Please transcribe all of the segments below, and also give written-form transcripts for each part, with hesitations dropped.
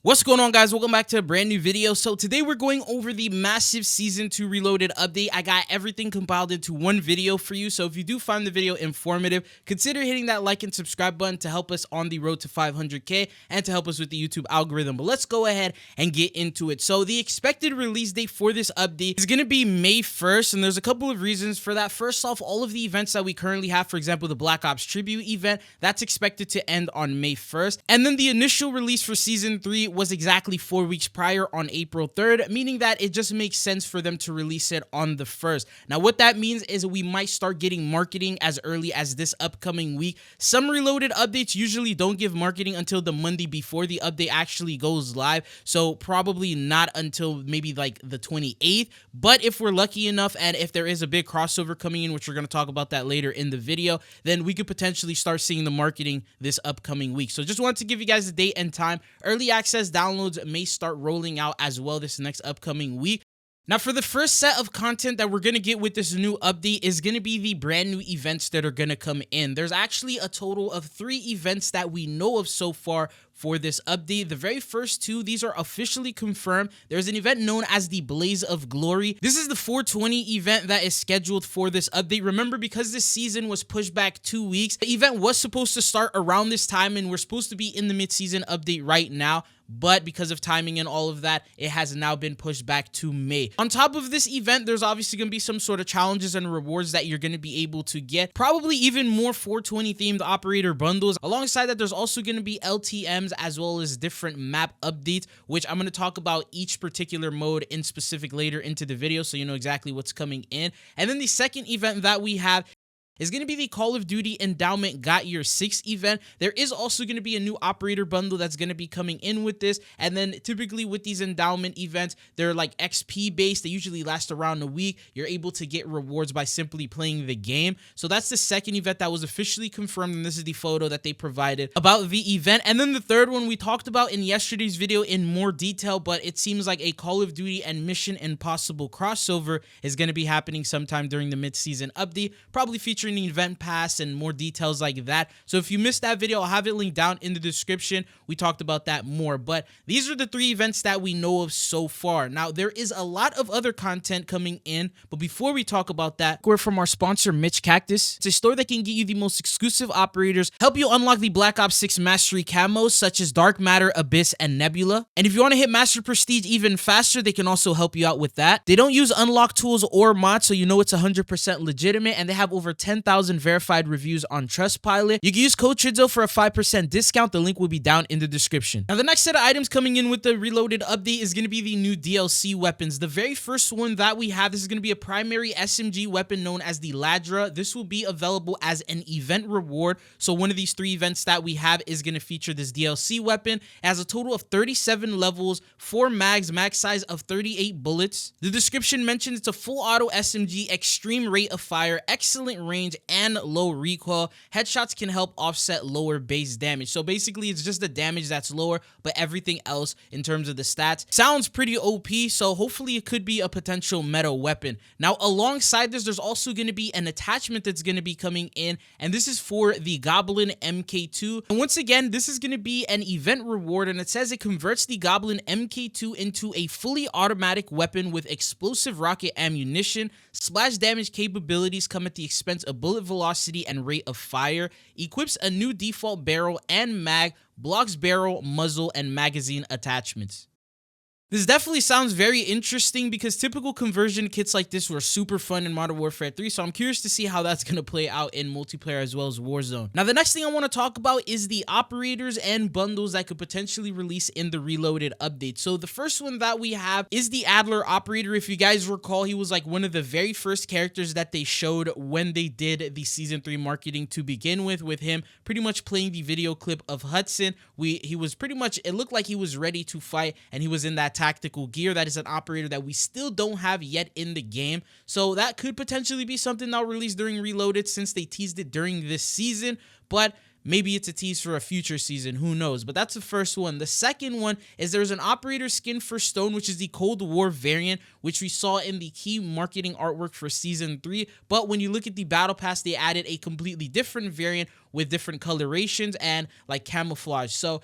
What's going on, guys? Welcome back to a brand new video. So today we're going over the massive Season 2 Reloaded update. I got everything compiled into one video for you. So if you do find the video informative, consider hitting that like and subscribe button to help us on the road to 500K and to help us with the YouTube algorithm. But let's go ahead and get into it. So the expected release date for this update is going to be May 1st. And there's a couple of reasons for that. First off, all of the events that we currently have, for example, the Black Ops Tribute event, that's expected to end on May 1st. And then the initial release for Season 3 was exactly 4 weeks prior on April 3rd, meaning that it just makes sense for them to release it on the 1st. Now, what that means is we might start getting marketing as early as this upcoming week. Some Reloaded updates usually don't give marketing until the Monday before the update actually goes live, so probably not until maybe like the 28th. But if we're lucky enough, and if there is a big crossover coming in, which we're going to talk about that later in the video, then we could potentially start seeing the marketing this upcoming week. So just wanted to give you guys the date and time. Early access downloads may start rolling out as well this next upcoming week. Now, for the first set of content that we're going to get with this new update is going to be the brand new events that are going to come in. There's actually a total of 3 events that we know of so far for this update. The very first 2, these are officially confirmed. There's an event known as the Blaze of Glory. This is the 420 event that is scheduled for this update. Remember, because this season was pushed back 2 weeks, the event was supposed to start around this time, and we're supposed to be in the mid-season update right now. But because of timing and all of that, it has now been pushed back to May. On top of this event, there's obviously going to be some sort of challenges and rewards that you're going to be able to get. Probably even more 420 themed operator bundles. Alongside that, there's also going to be LTMs as well as different map updates, which I'm going to talk about each particular mode in specific later into the video, so you know exactly what's coming in. And then the second event that we have is going to be the Call of Duty Endowment Got Your 6 event. There is also going to be a new operator bundle that's going to be coming in with this. And then typically with these endowment events, they're like XP based. They usually last around a week. You're able to get rewards by simply playing the game. So that's the second event that was officially confirmed. And this is the photo that they provided about the event. And then the third one we talked about in yesterday's video in more detail, but it seems like a Call of Duty and Mission Impossible crossover is going to be happening sometime during the mid-season update, probably featuring the event pass and more details like that. So if you missed that video, I'll have it linked down in the description. We talked about that more, but these are the 3 events that we know of so far. Now, there is a lot of other content coming in, but before we talk about that, we're from our sponsor, Mitch Cactus. It's a store that can get you the most exclusive operators, help you unlock the Black Ops 6 Mastery camos, such as Dark Matter, Abyss, and Nebula. And if you want to hit Master Prestige even faster, they can also help you out with that. They don't use unlock tools or mods, so you know it's 100% legitimate, and they have over 10,000 verified reviews on Trustpilot. You can use code Chidzo for a 5% discount. The link will be down in the description. Now, the next set of items coming in with the Reloaded update is going to be the new DLC weapons. The very first one that we have, this is going to be a primary SMG weapon known as the Ladra. This will be available as an event reward. So one of these 3 events that we have is going to feature this DLC weapon. It has a total of 37 levels, 4 mags, max size of 38 bullets. The description mentions it's a full auto SMG, extreme rate of fire, excellent range, and low recoil. Headshots can help offset lower base damage. So basically, it's just the damage that's lower, but everything else in terms of the stats sounds pretty OP. So hopefully it could be a potential meta weapon. Now, alongside this, there's also going to be an attachment that's going to be coming in, and this is for the Goblin MK2. And once again, this is going to be an event reward, and it says it converts the Goblin MK2 into a fully automatic weapon with explosive rocket ammunition. Splash damage capabilities come at the expense of bullet velocity and rate of fire, equips a new default barrel and mag, blocks barrel, muzzle, and magazine attachments. This definitely sounds very interesting because typical conversion kits like this were super fun in Modern Warfare 3, so I'm curious to see how that's going to play out in multiplayer as well as Warzone. Now, the next thing I want to talk about is the operators and bundles that could potentially release in the Reloaded update. So the first one that we have is the Adler operator. If you guys recall, he was like one of the very first characters that they showed when they did the Season 3 marketing to begin with him pretty much playing the video clip of Hudson. He was pretty much, it looked like he was ready to fight, and he was in that tactical gear. That is an operator that we still don't have yet in the game. So that could potentially be something they'll release during Reloaded since they teased it during this season. But maybe it's a tease for a future season, who knows? But that's the first one. The second one is there's an operator skin for Stone, which is the Cold War variant, which we saw in the key marketing artwork for Season 3. But when you look at the Battle Pass, they added a completely different variant with different colorations and like camouflage. So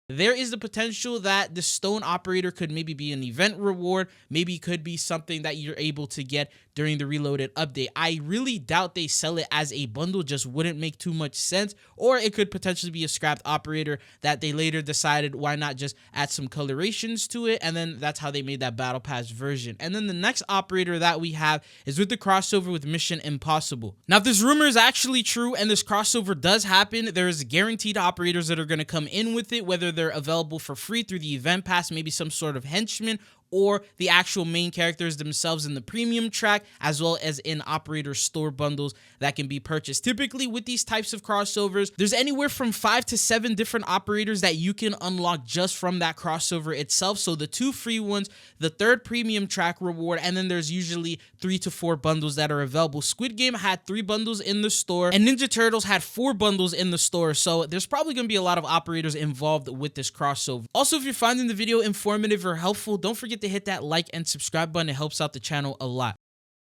there is the potential that the stone operator could maybe be an event reward, maybe could be something that you're able to get during the reloaded update. I really doubt they sell it as a bundle, just wouldn't make too much sense, or it could potentially be a scrapped operator that they later decided why not just add some colorations to it, and then that's how they made that battle pass version. And then the next operator that we have is with the crossover with Mission Impossible. Now, if this rumor is actually true and this crossover does happen, there's guaranteed operators that are going to come in with it, whether they're available for free through the event pass, maybe some sort of henchman, or the actual main characters themselves in the premium track, as well as in operator store bundles that can be purchased. Typically with these types of crossovers, there's anywhere from 5 to 7 different operators that you can unlock just from that crossover itself. So the 2 free ones, the 3rd premium track reward, and then there's usually 3 to 4 bundles that are available. Squid Game had 3 bundles in the store, and Ninja Turtles had 4 bundles in the store. So there's probably going to be a lot of operators involved with this crossover. Also, if you're finding the video informative or helpful, don't forget to hit that like and subscribe button. It helps out the channel a lot.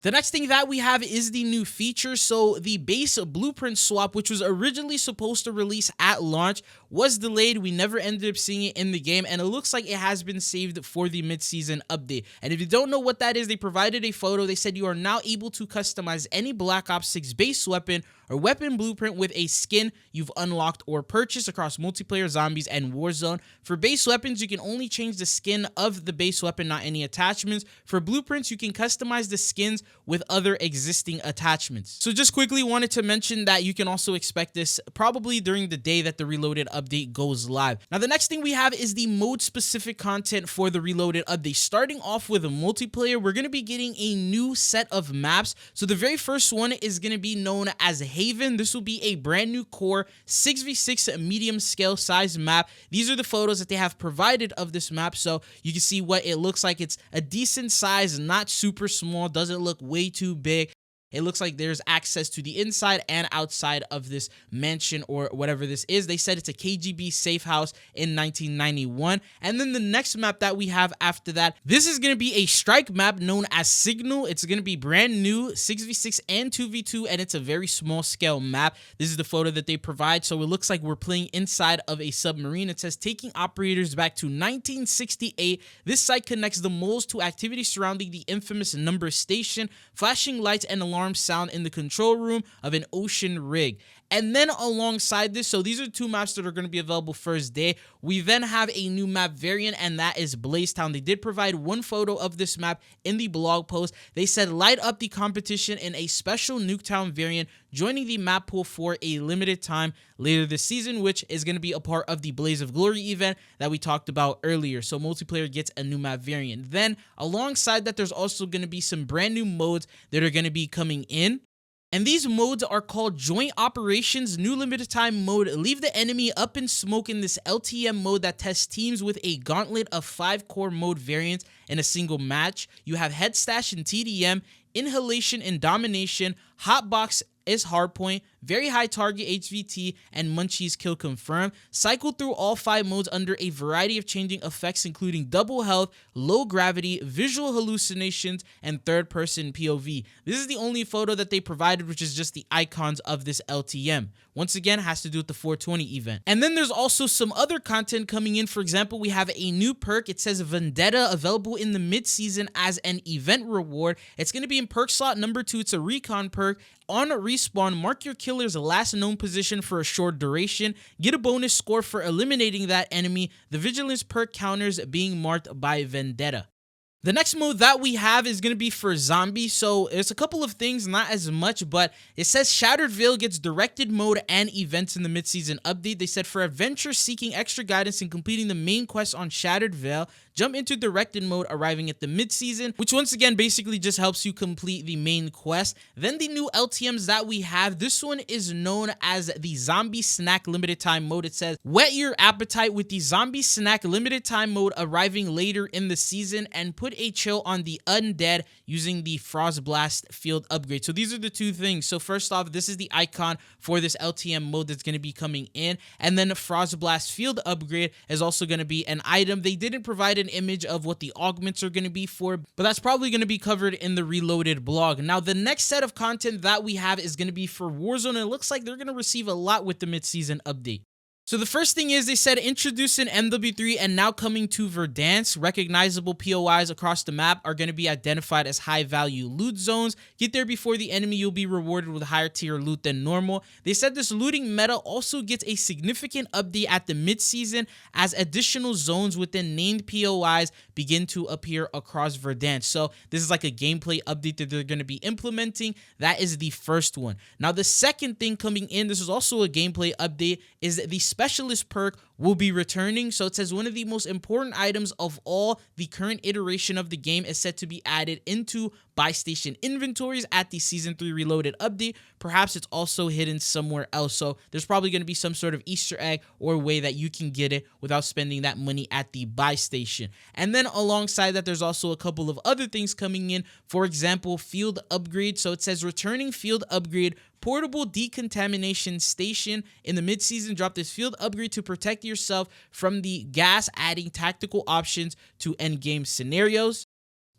The next thing that we have is the new feature. So the base blueprint swap, which was originally supposed to release at launch, was delayed. We never ended up seeing it in the game, and it looks like it has been saved for the mid-season update. And if you don't know what that is, they provided a photo. They said you are now able to customize any Black Ops 6 base weapon or weapon blueprint with a skin you've unlocked or purchased across multiplayer, zombies, and Warzone. For base weapons, you can only change the skin of the base weapon, not any attachments. For blueprints, you can customize the skins with other existing attachments. So just quickly wanted to mention that you can also expect this probably during the day that the Reloaded update goes live. Now, the next thing we have is the mode-specific content for the Reloaded update. Starting off with a multiplayer, we're going to be getting a new set of maps. So the very first one is going to be known as Haven. This will be a brand new core 6v6 medium scale size map. These are the photos that they have provided of this map, so you can see what it looks like. It's a decent size, not super small, doesn't look way too big. It looks like there's access to the inside and outside of this mansion or whatever this is. They said it's a KGB safe house in 1991. And then the next map that we have after that, this is going to be a strike map known as Signal. It's going to be brand new, 6v6 and 2v2, and it's a very small scale map. This is the photo that they provide. So it looks like we're playing inside of a submarine. It says taking operators back to 1968. This site connects the moles to activities surrounding the infamous number station, flashing lights and alarm sound in the control room of an ocean rig. And then alongside this, so these are 2 maps that are going to be available first day. We then have a new map variant, and that is Blazetown. They did provide 1 photo of this map in the blog post. They said light up the competition in a special Nuketown variant, joining the map pool for a limited time later this season, which is going to be a part of the Blaze of Glory event that we talked about earlier. So multiplayer gets a new map variant. Then alongside that, there's also going to be some brand new modes that are going to be coming in. And these modes are called Joint Operations, New Limited Time Mode, Leave the Enemy Up in Smoke in this LTM mode that tests teams with a gauntlet of 5 core mode variants in a single match. You have Head Stash and TDM, Inhalation and Domination, Hotbox is Hardpoint, Very High Target HVT, and Munchies Kill Confirm. Cycle through all 5 modes under a variety of changing effects, including double health, low gravity, visual hallucinations, and third-person POV. This is the only photo that they provided, which is just the icons of this LTM. Once again, has to do with the 420 event. And then there's also some other content coming in. For example, we have a new perk. It says Vendetta, available in the mid-season as an event reward. It's going to be in perk slot number 2. It's a recon perk. On respawn, mark your killer's last known position for a short duration. Get a bonus score for eliminating that enemy. The vigilance perk counters being marked by Vendetta. The next mode that we have is going to be for zombies. So it's a couple of things, not as much, but it says Shattered Veil gets directed mode and events in the mid-season update. They said for adventurers seeking extra guidance in completing the main quest on Shattered Veil, jump into directed mode arriving at the mid-season, which once again basically just helps you complete the main quest. Then the new LTMs that we have, this one is known as the Zombie Snack Limited Time mode. It says whet your appetite with the Zombie Snack Limited Time mode arriving later in the season, and put a chill on the undead using the Frost Blast field upgrade. So these are the 2 things. So first off, this is the icon for this LTM mode that's going to be coming in, and then Frost Blast field upgrade is also going to be an item. They didn't provide an image of what the augments are going to be for, but that's probably going to be covered in the Reloaded blog. Now, the next set of content that we have is going to be for Warzone, and it looks like they're going to receive a lot with the mid-season update. So the first thing is they said introducing MW3 and now coming to Verdansk, recognizable POIs across the map are going to be identified as high value loot zones. Get there before the enemy, you'll be rewarded with higher tier loot than normal. They said this looting meta also gets a significant update at the mid-season as additional zones within named POIs begin to appear across Verdansk. So this is like a gameplay update that they're going to be implementing. That is the first one. Now the second thing coming in, this is also a gameplay update, is the specialist perk will be returning. So it says one of the most important items of all the current iteration of the game is set to be added into buy station inventories at the Season 3 Reloaded update. Perhaps it's also hidden somewhere else. So there's probably going to be some sort of Easter egg or way that you can get it without spending that money at the buy station. And then alongside that, there's also a couple of other things coming in. For example, field upgrade. So it says returning field upgrade, portable decontamination station. In the mid-season, drop this field upgrade to protect yourself from the gas, adding tactical options to endgame scenarios.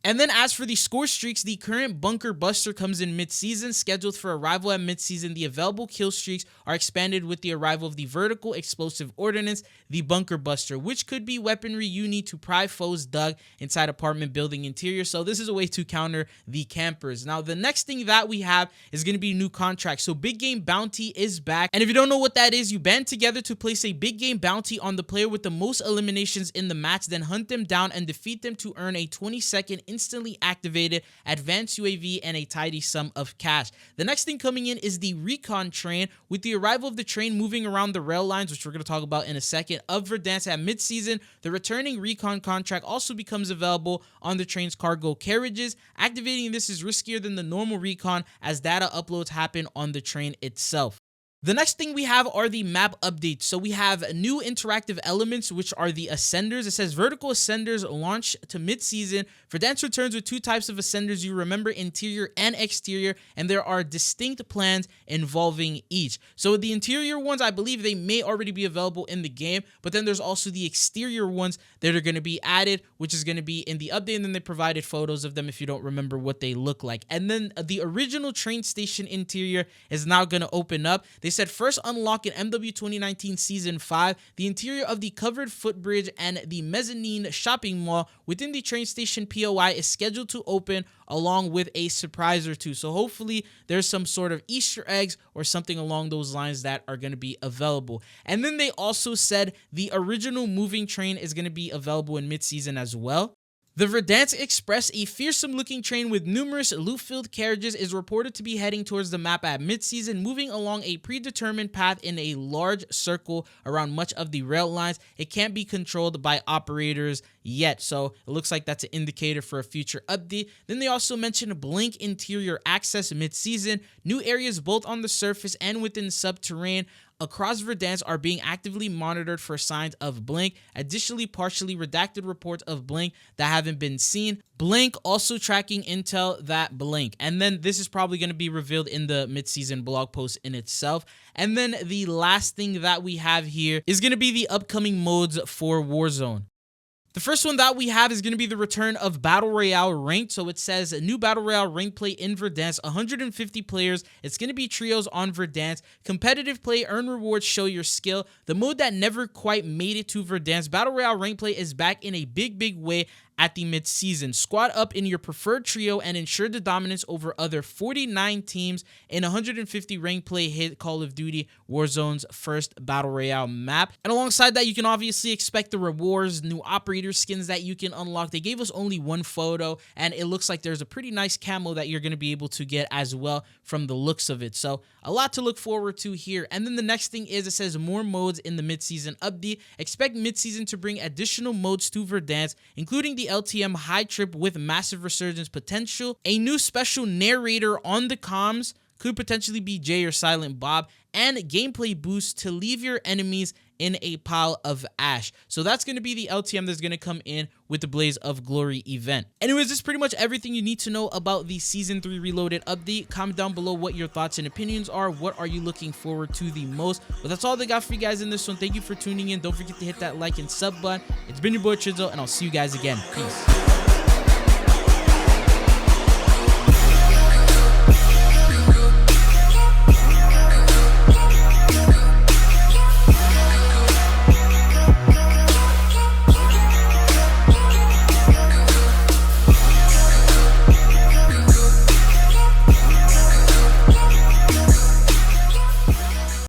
And then as for the score streaks, the current Bunker Buster comes in mid-season, scheduled for arrival at mid-season. The available kill streaks are expanded with the arrival of the vertical explosive ordnance, the Bunker Buster, which could be weaponry you need to pry foes dug inside apartment building interior. So this is a way to counter the campers. Now, the next thing that we have is going to be new contracts. So Big Game Bounty is back. And if you don't know what that is, you band together to place a Big Game Bounty on the player with the most eliminations in the match, then hunt them down and defeat them to earn a 20-second instantly activated advanced UAV and a tidy sum of cash. The next thing coming in is the recon train. With the arrival of the train moving around the rail lines, which we're going to talk about in a second, of Verdansk at mid-season, the returning recon contract also becomes available on the train's cargo carriages. Activating this is riskier than the normal recon as data uploads happen on the train itself. The next thing we have are the map updates. So we have new interactive elements, which are the ascenders. It says vertical ascenders launch to mid-season. Verdansk returns with two types of ascenders. You remember interior and exterior, and there are distinct plans involving each. So the interior ones, I believe they may already be available in the game, but then there's also the exterior ones that are going to be added, which is going to be in the update, and then they provided photos of them if you don't remember what they look like. And then the original train station interior is now going to open up. They said first unlock in MW 2019 Season 5, the interior of the covered footbridge and the mezzanine shopping mall within the train station POI is scheduled to open along with a surprise or two. So hopefully there's some sort of Easter eggs or something along those lines that are going to be available. And then they also said the original moving train is going to be available in mid-season as well. The Verdansk Express, a fearsome-looking train with numerous loot-filled carriages, is reported to be heading towards the map at mid-season, moving along a predetermined path in a large circle around much of the rail lines. It can't be controlled by operators yet, so it looks like that's an indicator for a future update. Then they also mentioned Blink interior access mid-season. New areas both on the surface and within subterranean across Verdansk are being actively monitored for signs of Blink. Additionally, partially redacted reports of Blink that haven't been seen. Blink also tracking intel that Blink. And then this is probably going to be revealed in the mid-season blog post in itself. And then the last thing that we have here is going to be the upcoming modes for Warzone. The first one that we have is going to be the return of Battle Royale Ranked. So it says a new Battle Royale Ranked play in Verdansk, 150 players. It's going to be trios on Verdansk. Competitive play, earn rewards, show your skill. The mode that never quite made it to Verdansk, Battle Royale Ranked play, is back in a big way at the mid-season. Squad up in your preferred trio and ensure the dominance over other 49 teams in 150 ranked play hit Call of Duty Warzone's first Battle Royale map. And alongside that, you can obviously expect the rewards, new operator skins that you can unlock. They gave us only one photo, and it looks like there's a pretty nice camo that you're going to be able to get as well from the looks of it. So a lot to look forward to here. And then the next thing is, it says more modes in the mid-season update. Expect mid-season to bring additional modes to Verdansk, including the LTM High Trip with massive resurgence potential, a new special narrator on the comms, could potentially be Jay or Silent Bob, and gameplay boost to leave your enemies in a pile of ash. So that's going to be the LTM that's going to come in with the Blaze of Glory event. Anyways, this is pretty much everything you need to know about the Season 3 Reloaded update. Comment down below what your thoughts and opinions are. What are you looking forward to the most? But that's all they got for you guys in this one. Thank you for tuning in. Don't forget to hit that like and sub button. It's been your boy Chizo, and I'll see you guys again. Peace.